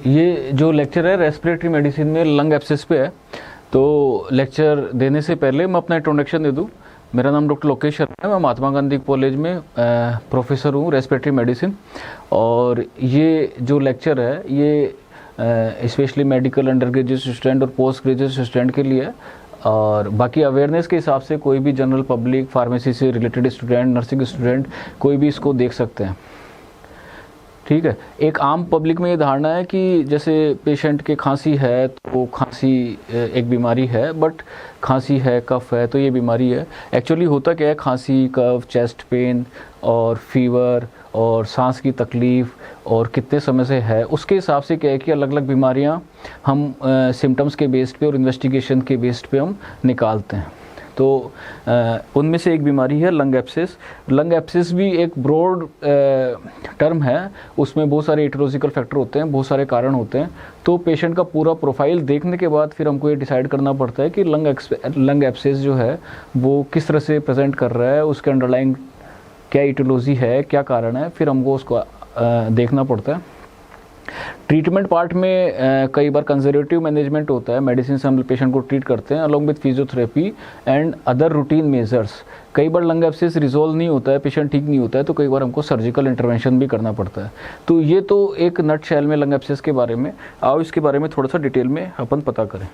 ये जो लेक्चर है रेस्पिरेटरी मेडिसिन में लंग एब्सेस पे है। तो लेक्चर देने से पहले मैं अपना इंट्रोडक्शन दे दूं। मेरा नाम डॉक्टर लोकेश शर्मा है। मैं महात्मा गांधी कॉलेज में प्रोफेसर हूँ रेस्पिरेटरी मेडिसिन। और ये जो लेक्चर है ये specially medical under graduate student और पोस्ट ग्रेजुएट स्टूडेंट के लिए है। और बाकी अवेयरनेस के हिसाब से कोई भी जनरल पब्लिक, फार्मेसी से रिलेटेड स्टूडेंट, नर्सिंग स्टूडेंट कोई भी इसको देख सकते हैं। ठीक है। एक आम पब्लिक में ये धारणा है कि जैसे पेशेंट के खांसी है तो खांसी एक बीमारी है, बट खांसी है, कफ है तो ये बीमारी है। एक्चुअली होता क्या है, खांसी, कफ, चेस्ट पेन और फीवर और सांस की तकलीफ़ और कितने समय से है, उसके हिसाब से क्या है कि अलग अलग बीमारियां हम सिम्टम्स के बेस्ड पे और इन्वेस्टिगेशन के बेस्ड पे हम निकालते हैं। तो उनमें से एक बीमारी है लंग एब्सेस। लंग एब्सेस भी एक ब्रॉड टर्म है। उसमें बहुत सारे एटियोलॉजिकल फैक्टर होते हैं, बहुत सारे कारण होते हैं। तो पेशेंट का पूरा प्रोफाइल देखने के बाद फिर हमको ये डिसाइड करना पड़ता है कि लंग एब्सेस जो है वो किस तरह से प्रेजेंट कर रहा है, उसके अंडरलाइंग क्या एटियोलॉजी है, क्या कारण है, फिर हमको उसको देखना पड़ता है। ट्रीटमेंट पार्ट में कई बार कंजर्वेटिव मैनेजमेंट होता है। मेडिसिन से हम पेशेंट को ट्रीट करते हैं along with physiotherapy and other routine measures. कई बार लंग एब्सेस रिजोल्व नहीं होता है, पेशेंट ठीक नहीं होता है, तो कई बार हमको सर्जिकल इंटरवेंशन भी करना पड़ता है। तो ये तो एक नट शैल में लंग एब्सेस के बारे में। आओ इसके बारे में थोड़ा सा डिटेल में अपन पता करें।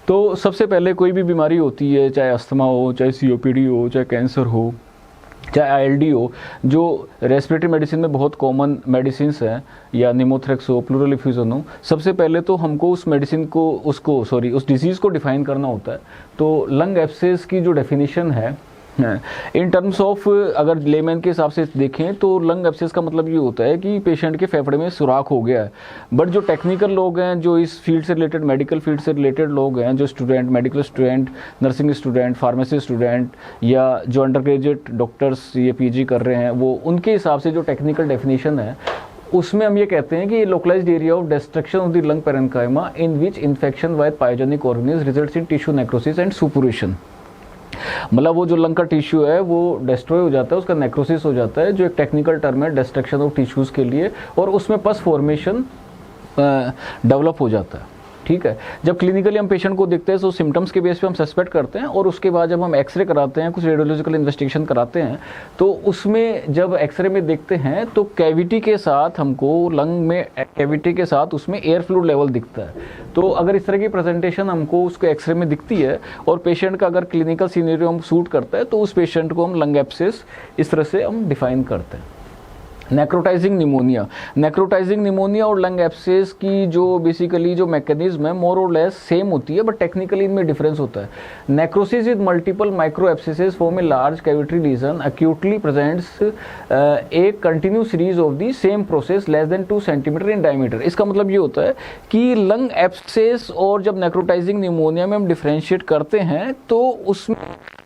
तो सबसे पहले कोई भी बीमारी होती है, चाहे अस्थमा हो, चाहे COPD हो, चाहे कैंसर हो, चाहे ILD हो, जो रेस्पिरेटरी मेडिसिन में बहुत कॉमन मेडिसिन हैं, या निमोथ्रेक्स हो, प्लूरल इफ्यूजन हो, सबसे पहले तो हमको उस मेडिसिन को उस डिजीज़ को डिफाइन करना होता है। तो लंग एब्सेस की जो डेफिनेशन है इन टर्म्स ऑफ, अगर लेमैन के हिसाब से देखें तो लंग एब्सेस का मतलब ये होता है कि पेशेंट के फेफड़े में सुराख हो गया है। बट जो टेक्निकल लोग हैं, जो इस फील्ड से रिलेटेड, मेडिकल फील्ड से रिलेटेड लोग हैं, जो student, medical student, nursing student, pharmacy student या जो अंडर ग्रेजुएट डॉक्टर्स ये PG कर रहे हैं, वो उनके हिसाब से जो टेक्निकल डेफिनेशन है उसमें हम ये कहते हैं कि ये localised area of destruction of the lung parenchyma in which infection by pyogenic organism results in tissue necrosis and suppuration. मतलब वो जो लंग का टिश्यू है वो डिस्ट्रॉय हो जाता है, उसका नेक्रोसिस हो जाता है, जो एक टेक्निकल टर्म है डिस्ट्रक्शन ऑफ टिश्यूज़ के लिए, और उसमें पस फॉर्मेशन डेवलप हो जाता है। ठीक है। जब क्लिनिकली हम पेशेंट को देखते हैं तो सिम्टम्स के बेस पे हम सस्पेक्ट करते हैं, और उसके बाद जब हम एक्सरे कराते हैं, कुछ रेडियोलॉजिकल इन्वेस्टिगेशन कराते हैं, तो उसमें जब एक्सरे में देखते हैं तो कैविटी के साथ हमको लंग में कैविटी के साथ उसमें एयर फ्लूइड लेवल दिखता है। तो अगर इस तरह की प्रेजेंटेशन हमको उसको एक्सरे में दिखती है और पेशेंट का अगर क्लिनिकल सीनेरियो हम सूट करता है, तो उस पेशेंट को हम लंग एब्सेस इस तरह से हम डिफाइन करते हैं। नेक्रोटाइजिंग निमोनिया और लंग एब्सेस की जो बेसिकली जो मैकेनिज्म है मोर और लेस सेम होती है, बट टेक्निकली इनमें डिफरेंस होता है। Necrosis with multiple micro abscesses form a large cavitary lesion acutely presents a continue series of the same process less than 2 centimetre in diameter. इसका मतलब ये होता है कि लंग एब्सेस और जब नेक्रोटाइजिंग निमोनिया में हम डिफ्रेंशिएट करते हैं तो उसमें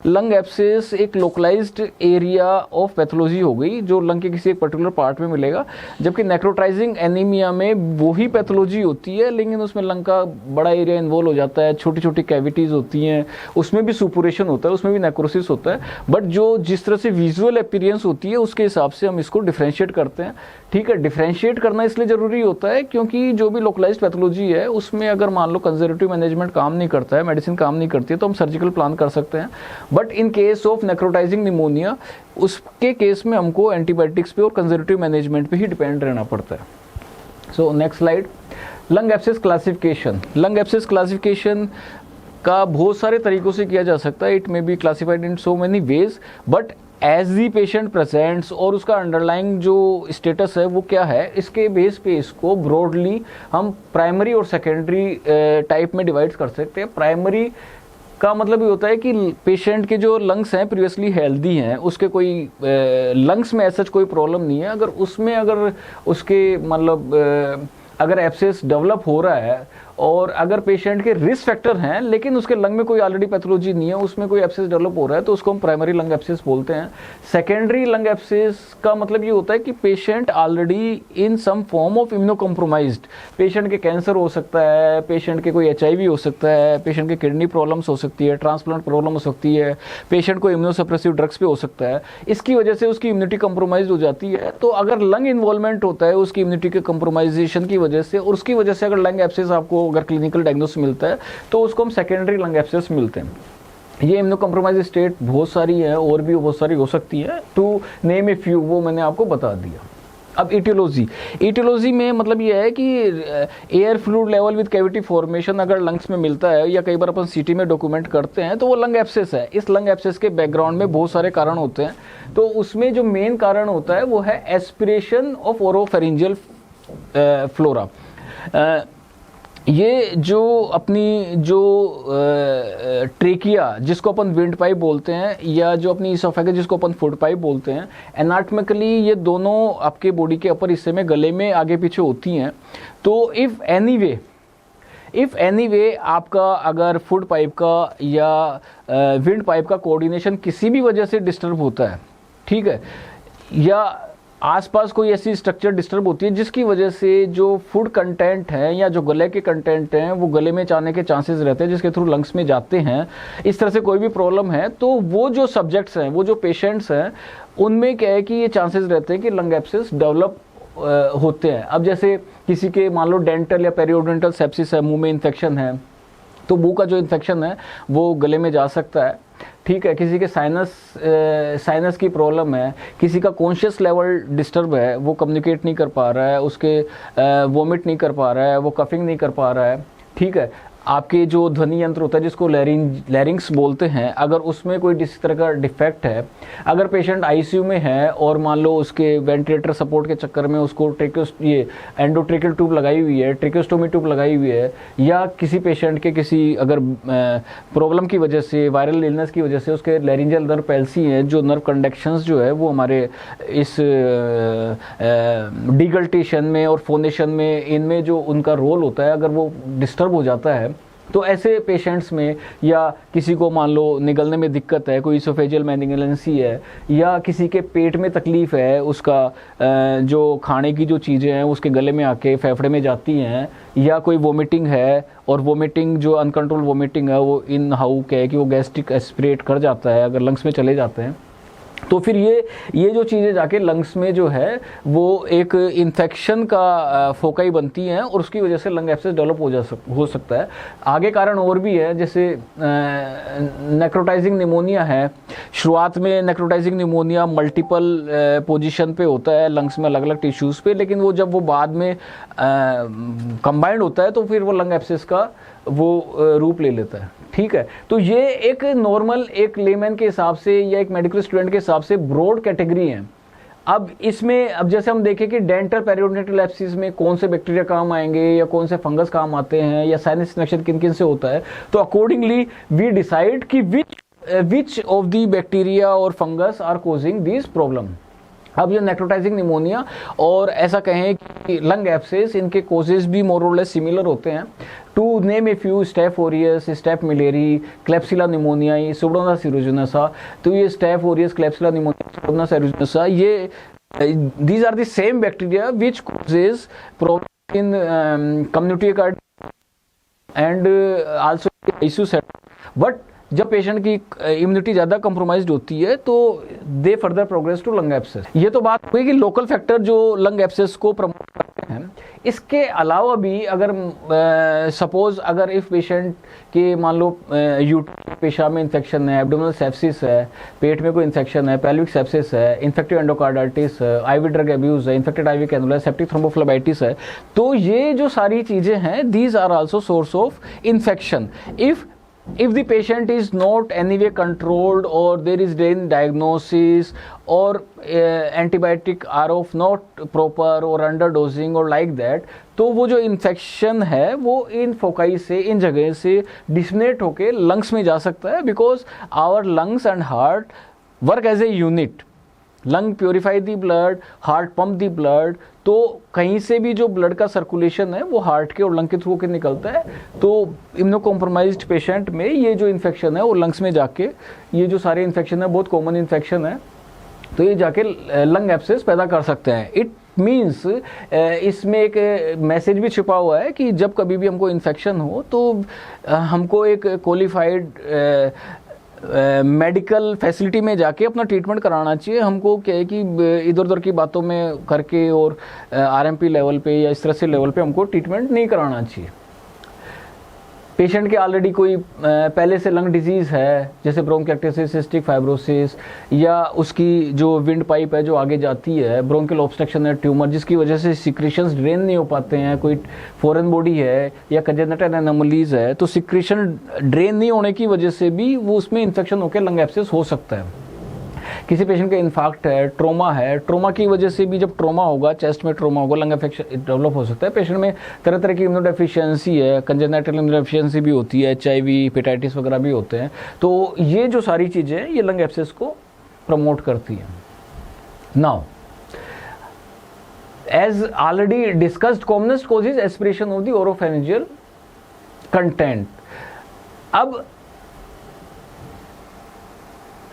लंग एब्सेस एक लोकलाइज्ड एरिया ऑफ पैथोलॉजी हो गई जो लंग के किसी एक पर्टिकुलर पार्ट में मिलेगा, जबकि नेक्रोटाइजिंग एनीमिया में वही पैथोलॉजी होती है लेकिन उसमें लंग का बड़ा एरिया इन्वॉल्व हो जाता है, छोटी छोटी कैविटीज होती हैं, उसमें भी सुपुरेशन होता है, उसमें भी नेक्रोसिस होता है, बट जो जिस तरह से विजुअल अपीयरेंस होती है उसके हिसाब से हम इसको डिफ्रेंशिएट करते हैं। ठीक है। डिफ्रेंशिएट करना इसलिए जरूरी होता है क्योंकि जो भी लोकलाइज्ड पैथोलॉजी है उसमें अगर मान लो कंजर्वेटिव मैनेजमेंट काम नहीं करता है, मेडिसिन काम नहीं करती है, तो हम सर्जिकल प्लान कर सकते हैं। But in case of necrotising pneumonia उसके केस में हमको एंटीबायोटिक्स पे और कंजर्वेटिव मैनेजमेंट पे ही डिपेंड रहना पड़ता है। So next slide. Lung abscess classification. Lung abscess classification का बहुत सारे तरीकों से किया जा सकता है। It may be classified in so many ways, but as the patient presents और उसका अंडरलाइंग जो स्टेटस है वो क्या है, इसके बेस पे इसको ब्रॉडली हम प्राइमरी और सेकेंडरी टाइप में डिवाइड कर सकते हैं। प्राइमरी का मतलब ये होता है कि पेशेंट के जो लंग्स हैं प्रीवियसली हेल्दी हैं, उसके कोई लंग्स में ऐसा कोई प्रॉब्लम नहीं है, अगर उसमें अगर उसके मतलब अगर एब्सेस डेवलप हो रहा है और अगर पेशेंट के रिस्क फैक्टर हैं लेकिन उसके लंग में कोई ऑलरेडी पैथोलॉजी नहीं है, उसमें कोई एब्सेस डेवलप हो रहा है, तो उसको हम प्राइमरी लंग एब्सेस बोलते हैं। सेकेंडरी लंग एब्सेस का मतलब ये होता है कि patient already in some form of immunocompromised, patient के कैंसर हो सकता है, पेशेंट के कोई HIV हो सकता है, पेशेंट के किडनी प्रॉब्लम्स हो सकती है, ट्रांसप्लांट प्रॉब्लम हो सकती है, पेशेंट को इम्यूनोसप्रेसिव ड्रग्स पे हो सकता है, इसकी वजह से उसकी इम्यूनिटी कॉम्प्रोमाइज हो जाती है। तो अगर लंग इन्वॉल्वमेंट होता है उसकी इम्यूनिटी के कॉम्प्रोमाइजेशन की वजह से, और उसकी वजह से अगर लंग एब्सेस आपको अगर क्लिनिकल डायग्नोसिस मिलता है तो उसको हम सेकेंडरी लंग एब्सेस मिलते हैं। ये इम्यूनो कॉम्प्रोमाइज स्टेट बहुत सारी है, और भी बहुत सारी हो सकती है, टू नेम ए फ्यू, वो मैंने आपको बता दिया। अब इटियोलॉजी में मतलब ये है कि air fluid level with cavity formation अगर लंग्स में मिलता है, या कई बार अपन सीटी में डॉक्यूमेंट करते हैं, तो वो लंग एब्सेस है। इस लंग एब्सेस के बैकग्राउंड में बहुत सारे कारण होते हैं, तो उसमें जो मेन कारण होता है वो है एस्पिरेशन ऑफ ओरोफेरिंजियल फ्लोरा। ये जो अपनी जो ट्रेकिया जिसको अपन विंड पाइप बोलते हैं, या जो अपनी इसोफेगस जिसको अपन फूड पाइप बोलते हैं, एनाटॉमिकली ये दोनों आपके बॉडी के अपर हिस्से में गले में आगे पीछे होती हैं। तो इफ एनीवे आपका अगर फूड पाइप का या विंड पाइप का कोऑर्डिनेशन किसी भी वजह से डिस्टर्ब होता है, ठीक है, या आसपास कोई ऐसी स्ट्रक्चर डिस्टर्ब होती है जिसकी वजह से जो फूड कंटेंट है या जो गले के कंटेंट हैं वो गले में जाने के चांसेस रहते हैं, जिसके थ्रू लंग्स में जाते हैं, इस तरह से कोई भी प्रॉब्लम है, तो वो जो सब्जेक्ट्स हैं, वो जो पेशेंट्स हैं, उनमें क्या है कि ये चांसेस रहते हैं कि लंग एब्सेस डेवलप होते हैं। अब जैसे किसी के मान लो डेंटल या पेरियोडेंटल सेप्सिस है, मुंह में इन्फेक्शन है, तो मुंह का जो इन्फेक्शन है वो गले में जा सकता है, ठीक है। किसी के साइनस की प्रॉब्लम है, किसी का कॉन्शियस लेवल डिस्टर्ब है, वो कम्युनिकेट नहीं कर पा रहा है, उसके वोमिट नहीं कर पा रहा है, वो कफिंग नहीं कर पा रहा है, ठीक है। आपके जो ध्वनि यंत्र होता है जिसको लैरिंग्स बोलते हैं, अगर उसमें कोई इस तरह का डिफेक्ट है, अगर पेशेंट आईसीयू में है और मान लो उसके वेंटिलेटर सपोर्ट के चक्कर में उसको ये एंडोट्रेकियल ट्यूब लगाई हुई है, ट्रेकियोस्टोमी ट्यूब लगाई हुई है, या किसी पेशेंट के किसी अगर प्रॉब्लम की वजह से, वायरल इलनेस की वजह से उसके लैरिंजियल नर्व पैल्सी है, जो नर्व कंडक्शंस जो है वो हमारे इस डिगल्टेशन में और फोनेशन में, इनमें जो उनका रोल होता है, अगर वो डिस्टर्ब हो जाता है, तो ऐसे पेशेंट्स में, या किसी को मान लो निगलने में दिक्कत है, कोई इसोफेजियल मैलिग्नेंसी है, या किसी के पेट में तकलीफ है, उसका जो खाने की जो चीज़ें हैं उसके गले में आके फेफड़े में जाती हैं, या कोई वोमिटिंग है, और वोमिटिंग जो अनकंट्रोल वोमिटिंग है वो इन हाउ क्या है कि वो गैस्ट्रिक एस्पिरेट कर जाता है, अगर लंग्स में चले जाते हैं, तो फिर ये जो चीज़ें जाके लंग्स में जो है वो एक इन्फेक्शन का फोकाई बनती हैं, और उसकी वजह से लंग एब्सेस डेवलप हो सकता है। आगे कारण और भी है, जैसे नेक्रोटाइजिंग निमोनिया है। शुरुआत में नेक्रोटाइजिंग निमोनिया मल्टीपल पोजीशन पे होता है लंग्स में, अलग अलग टिश्यूज़ पे, लेकिन वो जब वो बाद में कंबाइंड होता है तो फिर वो लंग एब्सेस का वो रूप ले लेता है, ठीक है। तो ये एक नॉर्मल, एक लेमैन के हिसाब से या एक मेडिकल स्टूडेंट के हिसाब से ब्रॉड कैटेगरी है। अब इसमें, अब जैसे हम देखें कि डेंटल पेरियोडेंटल एब्सेस में कौन से बैक्टीरिया काम आएंगे, या कौन से फंगस काम आते हैं, या साइनस इन्फेक्शन किन किन से होता है, तो अकॉर्डिंगली वी डिसाइड कि विच ऑफ द बैक्टीरिया और fungus are causing this problem. अब ये नेक्रोटाइजिंग निमोनिया और ऐसा कहें कि लंग एब्सेस, इनके कोजेज भी मोर और लेस सिमिलर होते हैं। To name a few, Staph aureus, Staph milleri, Klebsiella pneumoniae, Pseudomonas aeruginosa. तो ये Staph aureus, Klebsiella pneumonia, Pseudomonas aeruginosa, ये these are the same bacteria which causes problem in community and also ICU setting, but जब patient की immunity ज़्यादा compromised होती है तो they further progress to lung abscess. ये तो बात हुई कि लोकल फैक्टर जो लंग एब्सेस को प्रमोट करते हैं। इसके अलावा भी अगर सपोज अगर इफ पेशेंट के मान लो पेशाब में इन्फेक्शन है, एब्डोमिनल सेप्सिस है, पेट में कोई इन्फेक्शन है, पेल्विक सेप्सिस है, इन्फेक्टिव एंडोकार्डाइटिस है, आईवी ड्रग अब्यूज है, infected IV cannula, septic thrombophlebitis है, तो ये जो सारी चीज़ें हैं, these are also source of infection. If the patient is not anyway controlled, or there is then diagnosis, or antibiotic are of not proper or underdosing or like that, तो वो जो इन्फेक्शन है वो इन फोकाई से, इन जगह से disseminate होके lungs में जा सकता है, because our lungs and heart work as a unit. Lung purify the blood, heart pump the blood. तो कहीं से भी जो ब्लड का सर्कुलेशन है वो हार्ट के और लंग के थ्रू होकर निकलता है। तो इम्यूनो कॉम्प्रोमाइज्ड पेशेंट में ये जो इन्फेक्शन है वो लंग्स में जाके, ये जो सारे इन्फेक्शन है बहुत कॉमन इन्फेक्शन है, तो ये जाके लंग एब्सेस पैदा कर सकते हैं। इट मीन्स इसमें एक मैसेज भी छुपा हुआ है कि जब कभी भी हमको इन्फेक्शन हो तो हमको एक क्वालिफाइड मेडिकल फैसिलिटी में जाके अपना ट्रीटमेंट कराना चाहिए। हमको क्या है कि इधर उधर की बातों में करके और आरएमपी लेवल पे या इस तरह से लेवल पे हमको ट्रीटमेंट नहीं कराना चाहिए। पेशेंट के ऑलरेडी कोई पहले से लंग डिजीज़ है, जैसे ब्रोंकाइटिस, सिस्टिक फाइब्रोसिस, या उसकी जो विंड पाइप है जो आगे जाती है, ब्रोंकियल ऑब्स्ट्रक्शन है, ट्यूमर जिसकी वजह से सिक्रीशंस ड्रेन नहीं हो पाते हैं, कोई फॉरेन बॉडी है या कंजेनिटल एनोमलीज है, तो सिक्रीशन ड्रेन नहीं होने की वजह से भी वो उसमें इन्फेक्शन होकर लंग एब्सेस हो सकता है। किसी पेशेंट का इन्फार्क्ट है, ट्रोमा है, ट्रोमा की वजह से भी जब ट्रोमा होगा, चेस्ट में ट्रोमा होगा, लंग इन्फेक्शन डेवलप हो सकता है। पेशेंट में तरह तरह की इम्यूनोडेफिशिएंसी है, कंजेनिटल इम्यूनोडेफिशिएंसी भी होती है, HIV, हेपेटाइटिस वगैरह भी होते हैं। तो ये जो सारी चीज़ें हैं ये लंग एब्सेस को प्रमोट करती हैं। Now as already discussed, commonest causes aspiration of the oropharyngeal content. अब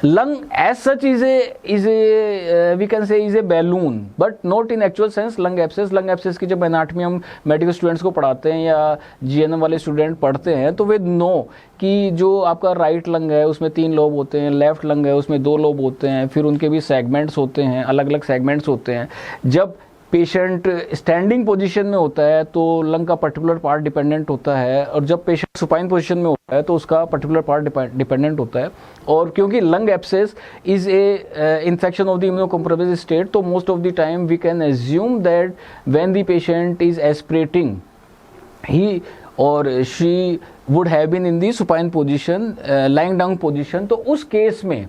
lung as such is a we can say is a balloon but not in actual sense lung abscess की जब anatomy हम medical students को पढ़ाते हैं या GNM वाले student पढ़ते हैं तो वे नो कि जो आपका राइट लंग है उसमें 3 लोब होते हैं, लेफ्ट लंग है उसमें 2 लोब होते हैं, फिर उनके भी सेगमेंट्स होते हैं, अलग अलग सेगमेंट्स होते हैं। जब पेशेंट स्टैंडिंग पोजीशन में होता है तो लंग का पर्टिकुलर पार्ट डिपेंडेंट होता है, और जब पेशेंट सुपाइन पोजीशन में होता है तो उसका पर्टिकुलर पार्ट डिपेंडेंट होता है। और क्योंकि lung abscess is a infection of the immunocompromised state, तो most of the time we can assume that when the patient is aspirating he or she would have been in the supine position, lying down position. तो उस case में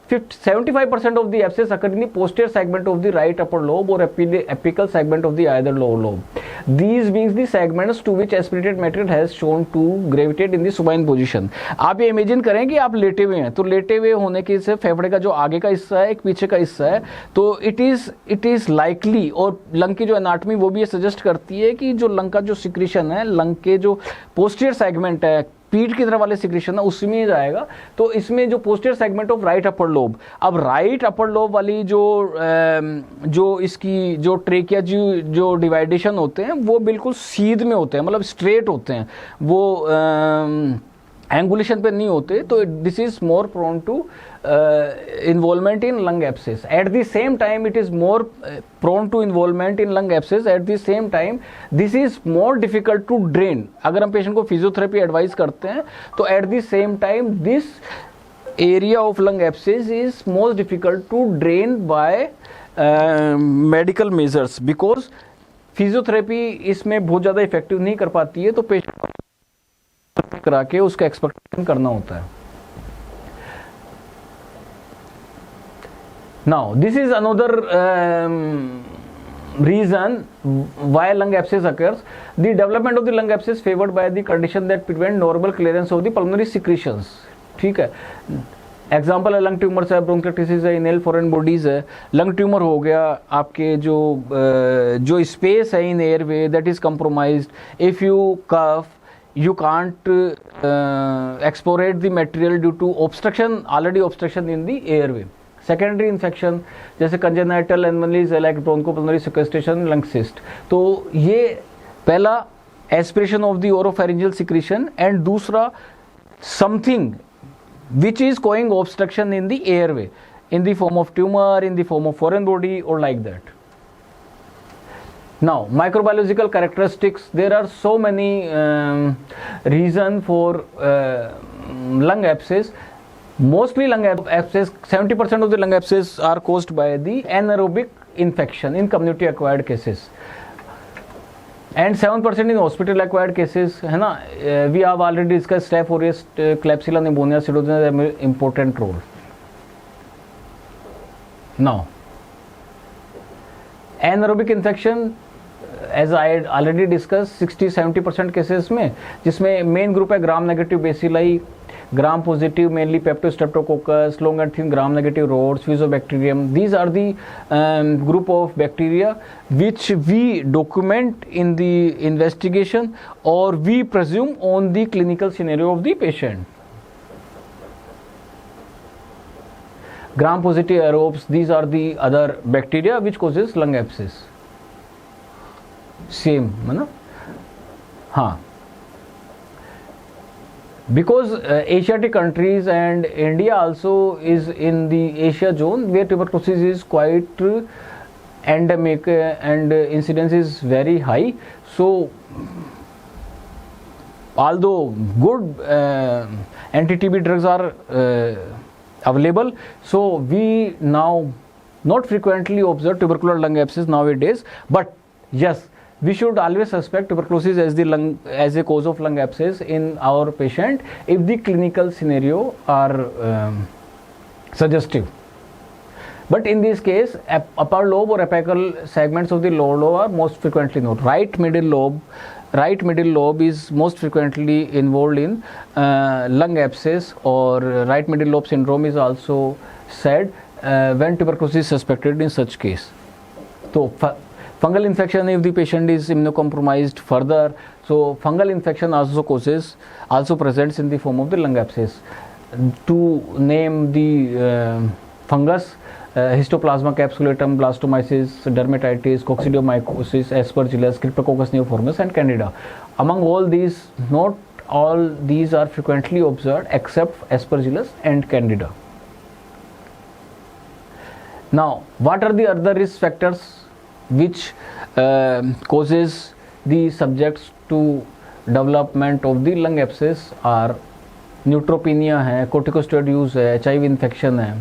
75% of the abscess occur in the posterior segment of the right upper lobe or apical segment of the either lower lobe. These being the segments to which aspirated material has shown to gravitate in the supine position. आप ये imagine करें कि आप लेटे हुए हैं, तो लेटे हुए होने के से फेफड़े का जो आगे का हिस्सा है, एक पीछे का हिस्सा है, तो इट इज लाइकली, और लंग की जो एनाटमी वो भी ये सजेस्ट करती है कि जो लंग का जो सिक्रीशन है, लंग के जो पोस्टीरियर सेगमेंट है, पीठ की तरफ वाले सिक्रीशन है, उसमें जाएगा। तो इसमें जो posterior segment of right upper lobe, अब राइट अपर लोब वाली जो इसकी जो ट्रेकिया जो डिवाइडेशन होते हैं वो बिल्कुल सीध में होते हैं, मतलब स्ट्रेट होते हैं, वो एंगुलेशन पे नहीं होते। तो this is more prone to involvement in lung abscess. At the same time it is more prone to involvement in lung abscess. At the same time this is more difficult to drain. अगर हम patient को physiotherapy advice करते हैं तो at the same time this area of lung abscess is most difficult to drain by medical measures because physiotherapy इसमें बहुत ज़्यादा effective नहीं कर पाती है। तो पेशेंट को करा के उसका एक्सपेक्टेशन करना होता है। Now, this is another reason why lung abscess occurs. The development of the lung abscess favored by the condition that prevent normal clearance of the pulmonary secretions. ठीक है, एग्जाम्पल है लंग ट्यूमर्स है, bronchitis है, inhale foreign bodies है। Lung tumour हो गया, आपके जो स्पेस है in airway that is compromised. If you cough you can't export the material due to already obstruction in the airway. Secondary infection जैसे congenital anomalies like bronchopulmonary sequestration, lung cyst. तो ये पहला aspiration of the oropharyngeal secretion, and दूसरा something which is causing obstruction in the airway in the form of tumour, in the form of foreign body और like that. Now, microbiological characteristics, there are so many reason for lung abscess. Mostly lung abscess, 70% of the lung abscess are caused by the anaerobic infection in community acquired cases, and 7% in hospital acquired cases, है ना। We have already discussed Staph aureus, Klebsiella pneumonia, pseudomonas have an important role. Now, anaerobic infection as I had already discussed 60-70% cases में, जिसमें main group है gram negative bacilli, gram positive mainly Peptostreptococcus, long and thin gram negative rods, Fusobacterium. These are the group of bacteria which we document in the investigation or we presume on the clinical scenario of the patient. Gram positive aerobes, these are the other bacteria which causes lung abscess. Same, है ना? हाँ. Because Asiatic countries and India also is in the Asia zone where tuberculosis is quite endemic and incidence is very high. So, although good anti-TB drugs are available, so we now not frequently observe tubercular lung abscess nowadays, but yes, we should always suspect tuberculosis as a cause of lung abscess in our patient if the clinical scenario are suggestive. But in this case, upper lobe or apical segments of the lower lobe are most frequently known. Right middle lobe is most frequently involved in lung abscess, or right middle lobe syndrome is also said when tuberculosis is suspected in such case. So fungal infection, if the patient is immunocompromised further, so fungal infection also presents in the form of the lung abscess. To name the fungus, Histoplasma capsulatum, blastomyces, dermatitis, coccidiomycosis, Aspergillus, Cryptococcus neoformis and Candida. Among all these, not all these are frequently observed except Aspergillus and Candida. Now, what are the other risk factors which causes the subjects to development of the lung abscess? are neutropenia है, corticosteroid use है, HIV infection है,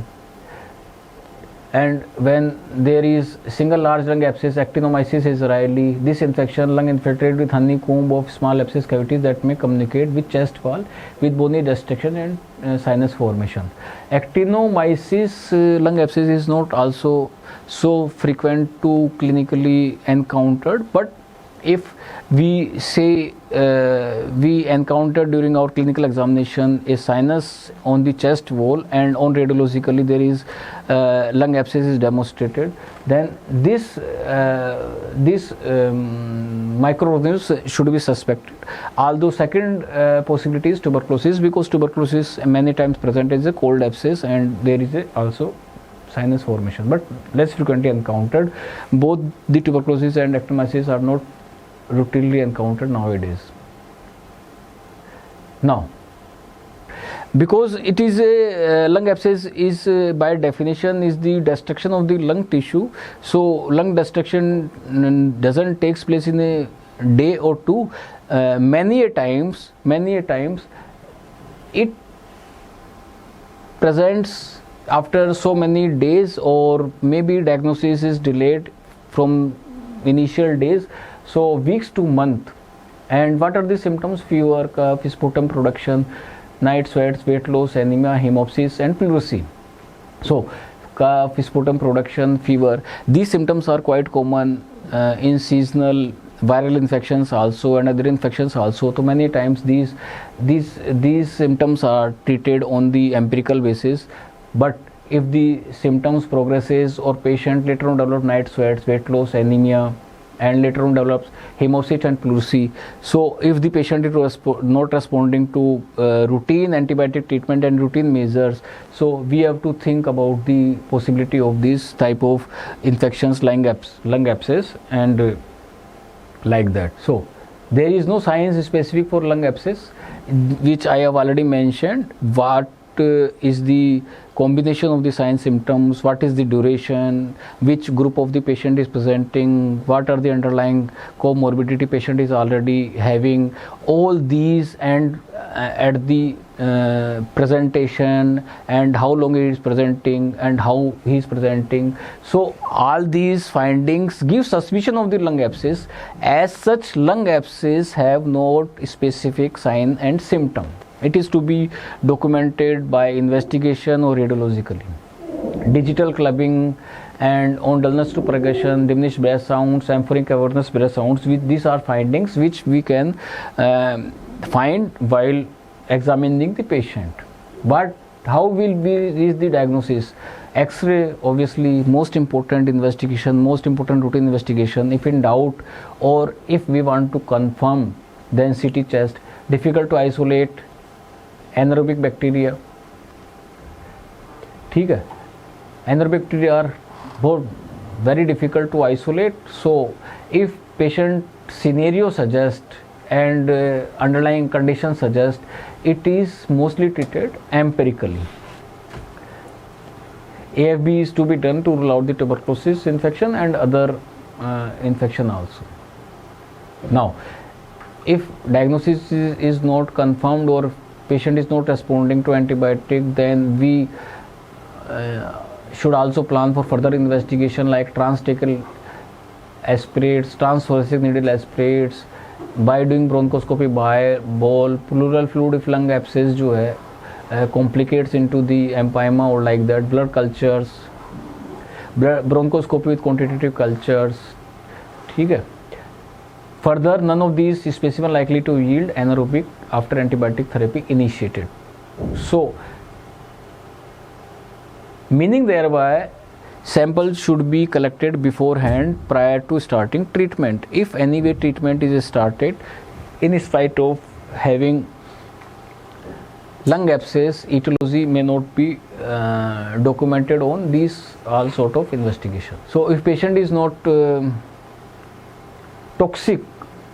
and when there is single large lung abscess, actinomyces israeli, this infection lung infiltrated with honeycomb of small abscess cavities that may communicate with chest wall with bony destruction and sinus formation. Actinomyces lung abscess is not also so frequent to clinically encountered, but if we say we encountered during our clinical examination a sinus on the chest wall and on radiologically there is lung abscess is demonstrated, then this microorganisms should be suspected. Although second possibility is tuberculosis, because tuberculosis many times present as a cold abscess and there is also sinus formation, but less frequently encountered. Both the tuberculosis and actinomyces are not routinely encountered nowadays. Now, because it is a lung abscess is by definition is the destruction of the lung tissue, so lung destruction doesn't takes place in a day or two. Many a times it presents after so many days, or maybe diagnosis is delayed from initial days, so weeks to month. And what are the symptoms? Fever, cough, sputum production, night sweats, weight loss, anemia, hemoptysis and pleurisy. So cough, sputum production, fever, these symptoms are quite common in seasonal viral infections also and other infections also. So many times these symptoms are treated on the empirical basis, but if the symptoms progresses or patient later on develop night sweats, weight loss, anemia and later on develops hemoptysis and pleurisy, so if the patient is not responding to routine antibiotic treatment and routine measures, so we have to think about the possibility of this type of infections, lung abscess and like that. So there is no science specific for lung abscess, which I have already mentioned. What is the combination of the signs, symptoms, what is the duration, which group of the patient is presenting, what are the underlying comorbidity patient is already having, all these, and at the presentation and how long he is presenting and how he is presenting. So all these findings give suspicion of the lung abscess. As such, lung abscess have no specific sign and symptom. It is to be documented by investigation or radiologically. Digital clubbing and on dullness to progression, diminished breath sounds, amphoric cavernous breath sounds, these are findings which we can find while examining the patient. But how will we reach the diagnosis? X-ray, obviously, most important investigation, most important routine investigation. If in doubt, or if we want to confirm, then CT chest. Difficult to isolate anaerobic bacteria. ठीक है, anaerobic bacteria are both very difficult to isolate. So if patient scenario suggests and underlying condition suggests, it is mostly treated empirically. AFB is to be done to rule out the tuberculosis infection and other infection also. Now, if diagnosis is not confirmed or patient is not responding to antibiotic, then we should also plan for further investigation like transtracheal aspirates, transthoracic needle aspirates, by doing bronchoscopy by ball, pleural fluid if lung abscess जो है complicates into the empyema or like that, blood cultures, bronchoscopy with quantitative cultures. ठीक है. Further, none of these specimen likely to yield anaerobic after antibiotic therapy initiated. So, meaning thereby, samples should be collected beforehand prior to starting treatment. If anyway treatment is started, in spite of having lung abscess, etiology may not be documented on these all sort of investigation. So if patient is not toxic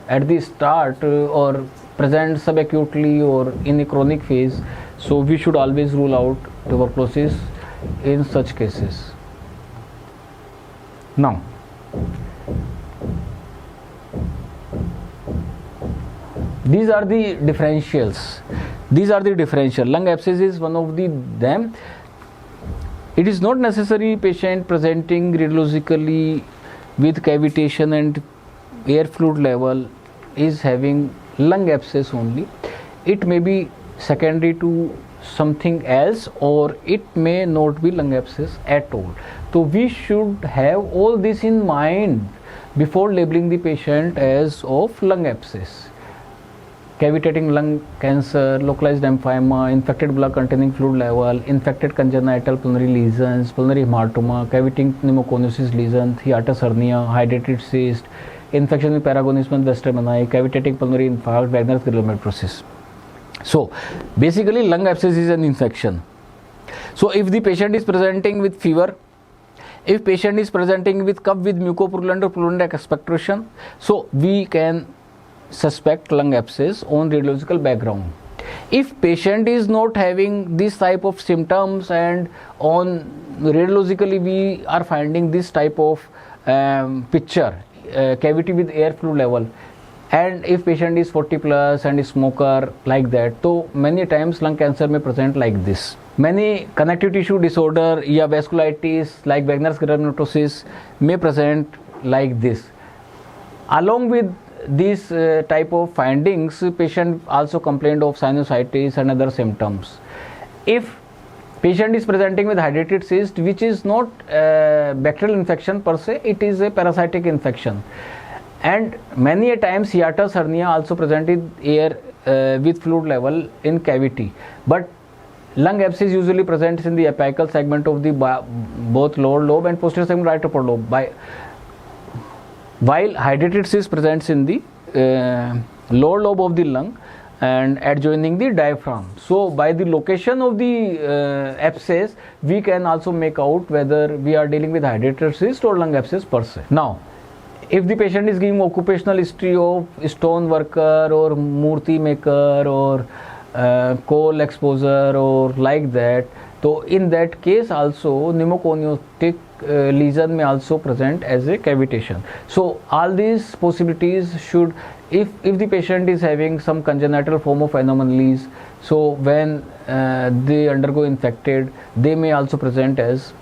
at the start or present subacutely or in a chronic phase, so we should always rule out tuberculosis in such cases. Now, these are the differentials. Lung abscess is one of them. It is not necessary patient presenting radiologically with cavitation and air fluid level is having lung abscess only. It may be secondary to something else, or it may not be lung abscess at all. So we should have all this in mind before labeling the patient as of lung abscess. Cavitating lung cancer, localized empyema, infected blood containing fluid level, infected congenital pulmonary lesions, pulmonary hematoma, cavitating pneumoconiosis lesion, hiatus hernia, hydrated cyst, infection with Paragonizum westermannii, cavitating pulmonary infarct, Wagner's glomerulonephrosis. So basically lung abscess is an infection. So if the patient is presenting with fever, if patient is presenting with cough with mucopurulent or purulent expectoration, so we can suspect lung abscess on radiological background. If patient is not having this type of symptoms and on radiologically we are finding this type of picture, cavity with air fluid level, and if patient is 40 plus and is smoker like that, so many times lung cancer may present like this. Many connective tissue disorder या vasculitis like Wagner's granulomatous may present like this. Along with these type of findings, patient also complained of sinusitis and other symptoms. If patient is presenting with hydrated cyst, which is not bacterial infection per se, it is a parasitic infection. And many a times hiatus hernia also presented air with fluid level in cavity. But lung abscess usually presents in the apical segment of the both lower lobe and posterior segment right upper lobe, while hydrated cyst presents in the lower lobe of the lung and adjoining the diaphragm. So by the location of the abscess, we can also make out whether we are dealing with hydrated cyst or lung abscess per se. Now, if the patient is giving occupational history of stone worker or murti maker or coal exposure or like that, so in that case also pneumoconiotic lesion may also present as a cavitation. So all these possibilities should, if the patient is having some congenital form of anomalies, so when they undergo infected, they may also present as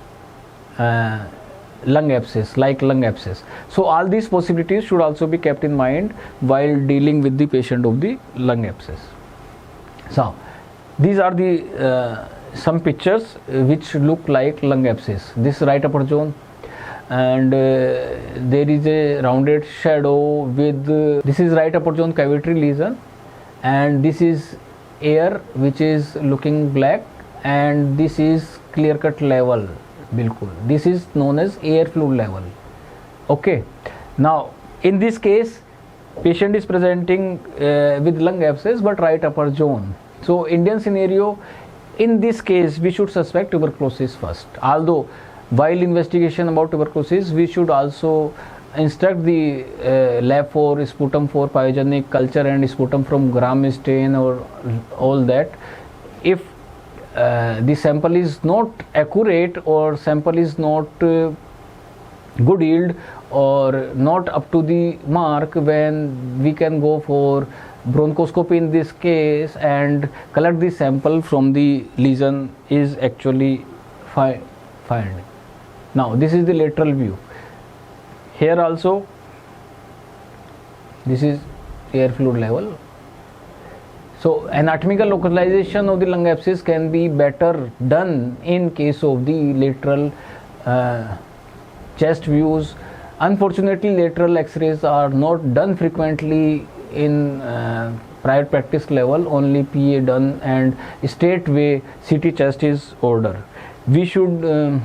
lung abscess, like lung abscess. So all these possibilities should also be kept in mind while dealing with the patient of the lung abscess. So these are the some pictures which look like lung abscess. This right upper zone, and there is a rounded shadow with this is right upper zone cavitary lesion, and this is air which is looking black, and this is clear cut level. Bilkul, this is known as air fluid level. Okay, now in this case patient is presenting with lung abscess but right upper zone. So Indian scenario, in this case we should suspect tuberculosis first, although while investigation about tuberculosis we should also instruct the lab for sputum for pyogenic culture and sputum from gram stain or all that. If the sample is not accurate or sample is not good yield or not up to the mark, when we can go for bronchoscopy in this case and collect the sample from the lesion is actually fine. Now this is the lateral view. Here also this is air fluid level. So anatomical localization of the lung abscess can be better done in case of the lateral chest views. Unfortunately, lateral x-rays are not done frequently in private practice level, only PA done, and straightway CT chest is ordered. We should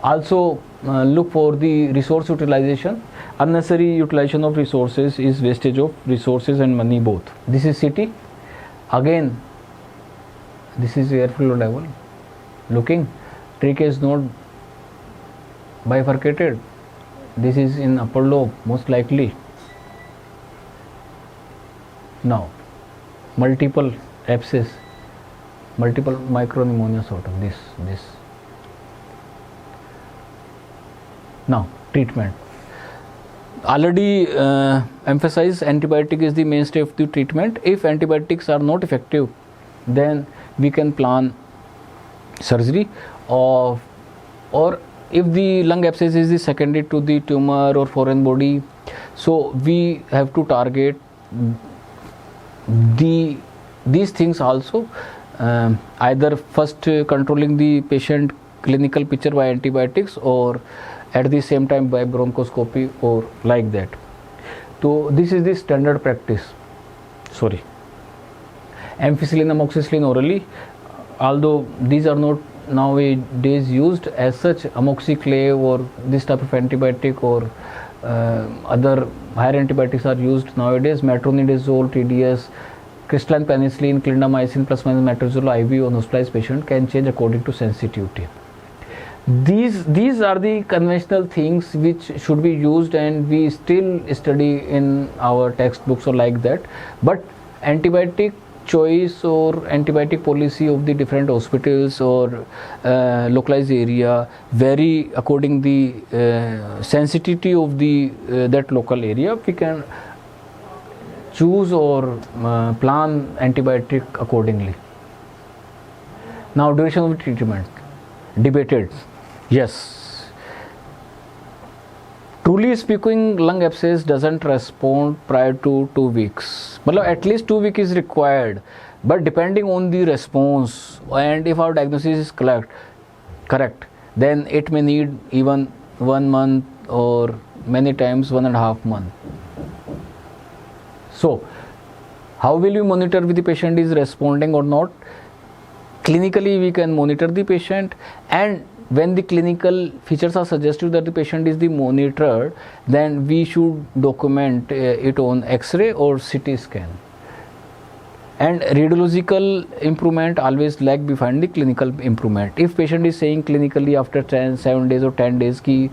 also look for the resource utilization. Unnecessary utilization of resources is wastage of resources and money both. This is CT. Again, this is air fluid level. Looking, trachea is not bifurcated. This is in upper lobe most likely. Now, multiple abscess, multiple micropneumonia sort of this. Now, treatment. Already emphasized, antibiotic is the mainstay of the treatment. If antibiotics are not effective, then we can plan surgery or if the lung abscess is the secondary to the tumor or foreign body, so we have to target these things also, either first controlling the patient clinical picture by antibiotics or at the same time by bronchoscopy or like that. So this is the standard practice. Ampicillin, amoxicillin orally, although these are not nowadays used as such. Amoxiclav or this type of antibiotic or other higher antibiotics are used nowadays. Metronidazole, TDS, crystalline penicillin, clindamycin plus minus metronidazole IV on hospitalized patient can change according to sensitivity. These are the conventional things which should be used, and we still study in our textbooks or like that. But antibiotic choice or antibiotic policy of the different hospitals or localized area vary according the sensitivity of the that local area. We can choose or plan antibiotic accordingly. Now, duration of the treatment debated. Yes, truly speaking, lung abscess doesn't respond prior to 2 weeks. At least 2 weeks is required, but depending on the response and if our diagnosis is correct, then it may need even 1 month or many times 1.5 months. So, how will we monitor if the patient is responding or not? Clinically, we can monitor the patient, and when the clinical features are suggestive that the patient is the monitored, then we should document it on X-ray or CT scan. And radiological improvement always lag behind the clinical improvement. If patient is saying clinically after 7 days or 10 days he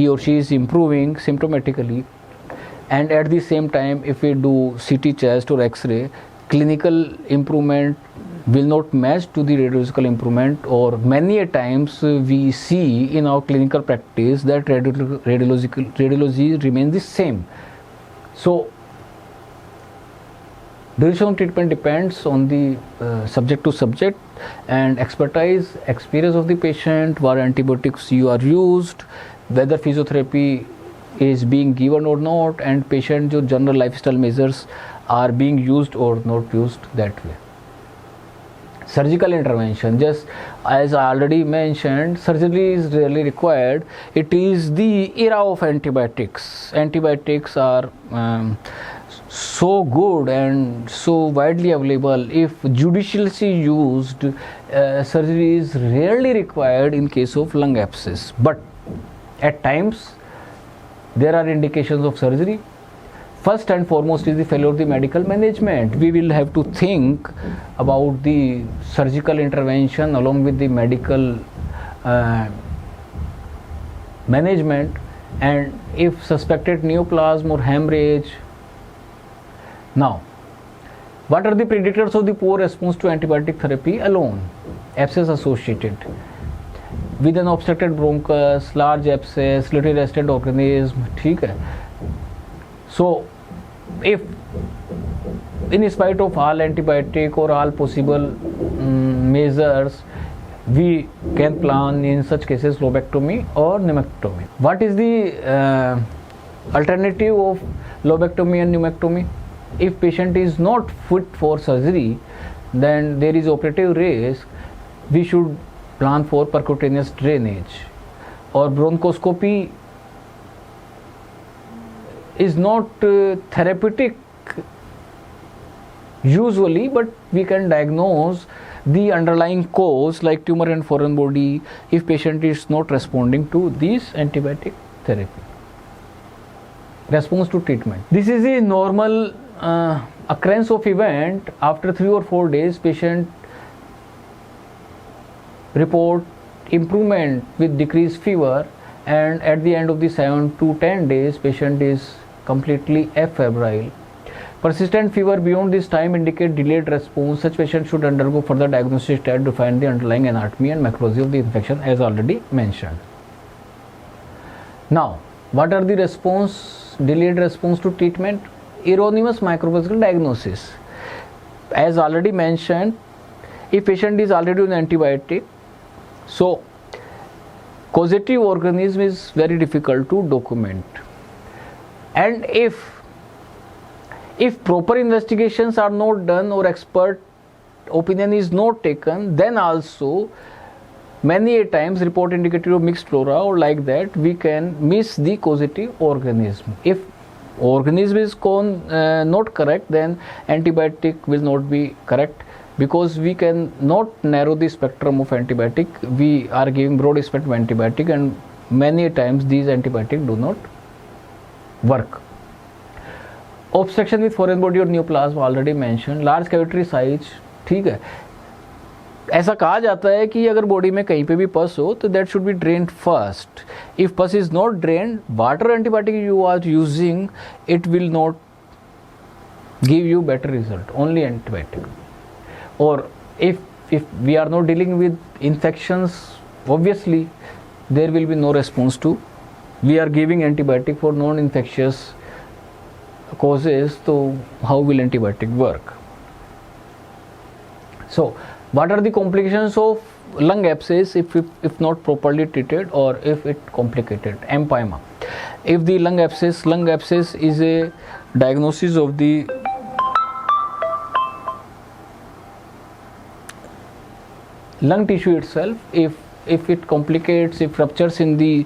or she is improving symptomatically, and at the same time if we do CT chest or X-ray, clinical improvement will not match to the radiological improvement, or many a times we see in our clinical practice that radiology remains the same. So duration of treatment depends on the subject to subject and expertise, experience of the patient, what antibiotics you are used, whether physiotherapy is being given or not, and patient jo general lifestyle measures are being used or not used that way. Surgical intervention, just as I already mentioned, surgery is rarely required. It is the era of antibiotics. Antibiotics are so good and so widely available, if judiciously used, surgery is rarely required in case of lung abscess. But at times there are indications of surgery. First and foremost is the failure of the medical management. We will have to think about the surgical intervention along with the medical management, and if suspected neoplasm or hemorrhage. Now, what are the predictors of the poor response to antibiotic therapy alone? Abscess associated with an obstructed bronchus, large abscess, little rested organism. ठीक है. So, if in spite of all antibiotic or all possible measures, we can plan in such cases lobectomy or pneumectomy. What is the alternative of lobectomy and pneumectomy? If patient is not fit for surgery, then there is operative risk. We should plan for percutaneous drainage, or bronchoscopy is not therapeutic usually, but we can diagnose the underlying cause like tumor and foreign body if patient is not responding to this antibiotic therapy. Response to treatment. This is a normal occurrence of event. After 3 or 4 days, patient report improvement with decreased fever, and at the end of the 7 to 10 days, patient is completely afebrile. Persistent fever beyond this time indicate delayed response. Such patient should undergo further diagnostic study to find the underlying anatomy and macrology of the infection, as already mentioned. Now, what are the delayed response to treatment? Erroneous microbiological diagnosis. As already mentioned, if patient is already on antibiotic, so causative organism is very difficult to document. And if proper investigations are not done or expert opinion is not taken, then also many a times report indicative of mixed flora or like that, we can miss the causative organism. If organism is not correct, then antibiotic will not be correct, because we can not narrow the spectrum of antibiotic. We are giving broad spectrum antibiotic, and many times these antibiotics do not work. Obstruction with foreign body और neoplasm already mentioned. Large cavity size, ठीक है. ऐसा कहा जाता है कि अगर body में कहीं पे भी पस हो तो that should be drained first. If pus is not drained, whatever antibiotic you are using, it will not give you better result, only antibiotic. Or if we are not dealing with infections, obviously there will be no response to, we are giving antibiotic for non-infectious causes, so how will antibiotic work? So what are the complications of lung abscess if not properly treated, or if it complicated? Empyema. If the lung abscess is a diagnosis of the lung tissue itself. If it complicates, if ruptures in the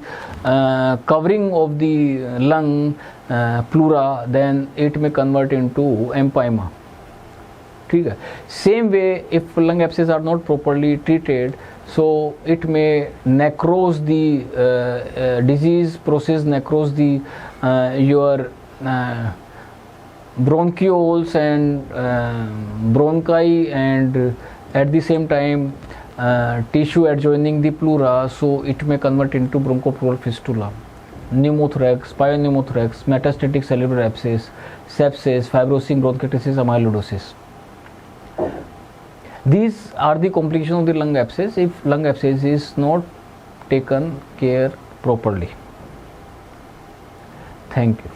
covering of the lung pleura, then it may convert into empyema. ठीक है. Same way, if lung abscess are not properly treated, so it may necrose the disease process, necrose the your bronchioles and bronchi, and at the same time tissue adjoining the pleura, so it may convert into bronchopleural fistula, pneumothorax, pneumothorax, metastatic cerebral abscess, sepsis, fibrosing bronchitis, amyloidosis. These are the complications of the lung abscess if lung abscess is not taken care properly. Thank you.